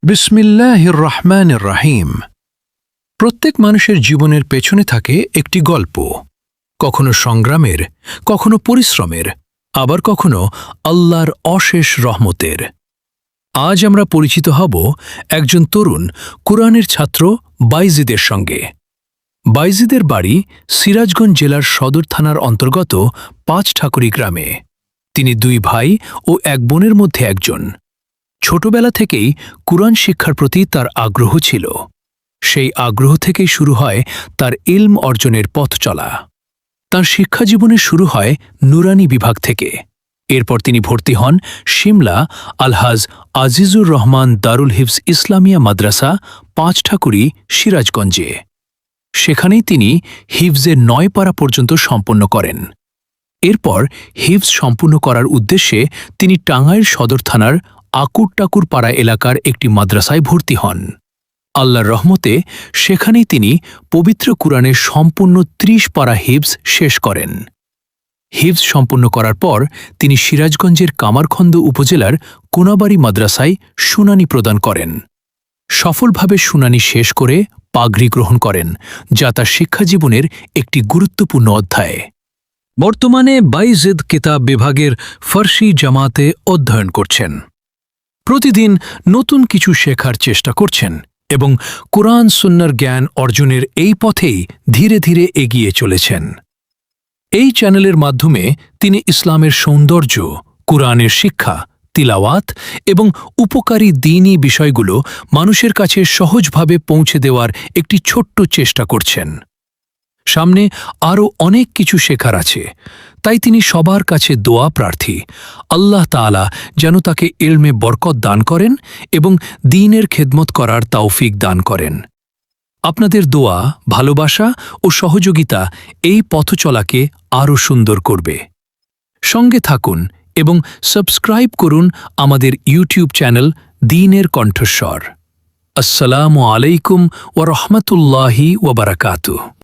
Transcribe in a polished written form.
বিসমিল্লাহির রহমানির রহিম। প্রত্যেক মানুষের জীবনের পেছনে থাকে একটি গল্প, কখনো সংগ্রামের, কখনো পরিশ্রমের, আবার কখনো আল্লাহর অশেষ রহমতের। আজ আমরা পরিচিত হব একজন তরুণ কুরআনের ছাত্র বাইজিদের সঙ্গে। বাইজিদের বাড়ি সিরাজগঞ্জ জেলার সদর থানার অন্তর্গত পাঁচঠাকুরি গ্রামে। তিনি দুই ভাই ও এক বোনের মধ্যে একজন। ছোটবেলা থেকেই কুরআন শিক্ষার প্রতি তার আগ্রহ ছিল। সেই আগ্রহ থেকেই শুরু হয় তার ইলম অর্জনের পথ চলা। তাঁর শিক্ষাজীবনে শুরু হয় নুরানি বিভাগ থেকে। এরপর তিনি ভর্তি হন সিমলা আলহাজ আজিজুর রহমান দারুল হিফজ ইসলামিয়া মাদ্রাসা, পাঁচঠাকুরি, সিরাজগঞ্জে। সেখানেই তিনি হিফজের ৯ পারা পর্যন্ত সম্পন্ন করেন। এরপর হিফজ সম্পূর্ণ করার উদ্দেশ্যে তিনি টাঙ্গাইল সদর থানার আকুরটাকুর পাড়া এলাকার একটি মাদ্রাসায় ভর্তি হন। আল্লাহর রহমতে সেখানেই তিনি পবিত্র কুরআনের সম্পূর্ণ ৩০ পারা হিফজ শেষ করেন। হিফজ সম্পূর্ণ করার পর তিনি সিরাজগঞ্জের কামারখন্দ উপজেলার কোনাবাড়ি মাদ্রাসায় শুনানি প্রদান করেন। সফলভাবে শুনানি শেষ করে পাগড়ি গ্রহণ করেন, যা তার শিক্ষাজীবনের একটি গুরুত্বপূর্ণ অধ্যায়। বর্তমানে বাইজিদ কিতাব বিভাগের ফার্সি জামাতে অধ্যয়ন করছেন। প্রতিদিন নতুন কিছু শেখার চেষ্টা করছেন এবং কুরআন সুন্নাহর জ্ঞান অর্জনের এই পথেই ধীরে ধীরে এগিয়ে চলেছেন। এই চ্যানেলের মাধ্যমে তিনি ইসলামের সৌন্দর্য, কুরআনের শিক্ষা, তিলাওয়াত এবং উপকারী দ্বীনি বিষয়গুলো মানুষের কাছে সহজভাবে পৌঁছে দেওয়ার একটি ছোট্ট চেষ্টা করছেন। সামনে আরও অনেক কিছু শেখার আছে, তাই তিনি সবার কাছে দোয়া প্রার্থী, আল্লাহ তাআলা যেন তাকে ইলমে বরকত দান করেন এবং দ্বীনের খেদমত করার তৌফিক দান করেন। আপনাদের দোয়া, ভালোবাসা ও সহযোগিতা এই পথচলাকে আরও সুন্দর করবে। সঙ্গে থাকুন এবং সাবস্ক্রাইব করুন আমাদের ইউটিউব চ্যানেল দ্বীনের কণ্ঠস্বর। আসসালামু আলাইকুম ওয়া রাহমাতুল্লাহি ওয়া বারাকাতুহু।